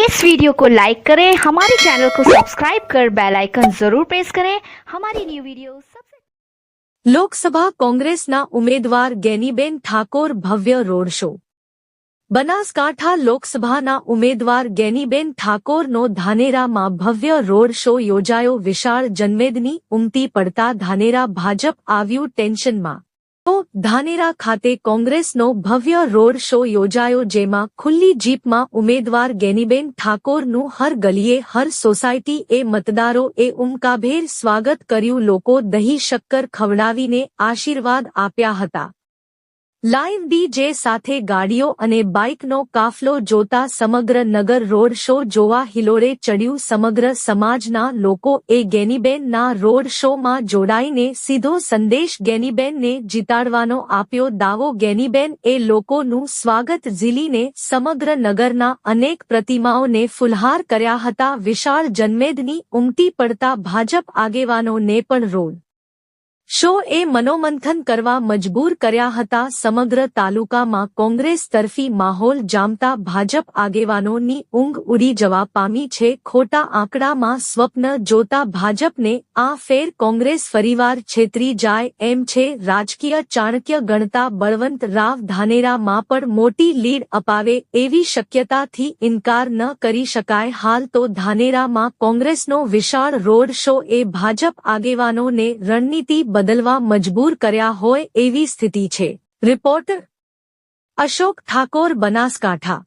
इस वीडियो को लाइक करें, हमारे चैनल को सब्सक्राइब कर बेल आइकन जरूर प्रेस करें हमारी न्यू वीडियो सबसे। લોકસભા કોંગ્રેસના ઉમેદવાર ગેનીબેન ઠાકોર ભવ્ય રોડ શો। બનાસકાંઠા લોકસભાના ઉમેદવાર ગેનીબેન ઠાકોરનો ધાનેરામાં ભવ્ય રોડ શો યોજાયો। વિશાળ જનમેદની ઉમટી પડતા ધાનેરા ભાજપ આવ્યું ટેન્શનમાં। તો ધાનેરા ખાતે કોંગ્રેસનો ભવ્ય રોડ શો યોજાયો, જેમાં ખુલ્લી જીપમાં ઉમેદવાર ગેનીબેન ઠાકોરનું હર ગલીએ હર સોસાયટીએ મતદારોએ ઉમકાભેર સ્વાગત કર્યું। લોકો દહીં શક્કર ખવડાવીને આશીર્વાદ આપ્યા હતા। લાઇવ ડીજે સાથે ગાડીઓ અને બાઇકનો કાફલો જોતા સમગ્ર નગર રોડ શો જોવા હિલોળે ચડ્યું। સમગ્ર સમાજના લોકોએ ગેનીબેનના રોડ શોમાં જોડાઈને સીધો સંદેશ ગેનીબેનને જીતાડવાનો આપ્યો। દાવો ગેનીબેન એ લોકોનું સ્વાગત ઝીલીને સમગ્ર નગરના અનેક પ્રતિમાઓને ફુલહાર કર્યા હતા। વિશાળ જનમેદની ઉમટી પડતા ભાજપ આગેવાનોને પણ રોડ શોએ મનોમંથન કરવા મજબૂર કર્યા હતા। સમગ્ર તાલુકામાં કોંગ્રેસ તરફી માહોલ જામતા ભાજપ આગેવાનોની ઊંઘ ઉડી જવા પામી છે। ખોટા આંકડામાં સ્વપ્ન જોતા ભાજપને આ ફેર કોંગ્રેસ ફરીવાર છેતરી જાય એમ છે। રાજકીય ચાણક્ય ગણતા બળવંત રાવ ધાનેરામાં પણ મોટી લીડ અપાવે એવી શક્યતાથી ઇનકાર ન કરી શકાય। હાલ તો ધાનેરામાં કોંગ્રેસનો વિશાળ રોડ શોએ ભાજપ આગેવાનોને રણનીતિ બદલવા મજબૂર કર્યા હોય એવી સ્થિતિ છે। રિપોર્ટર અશોક ઠાકોર, બનાસકાંઠા।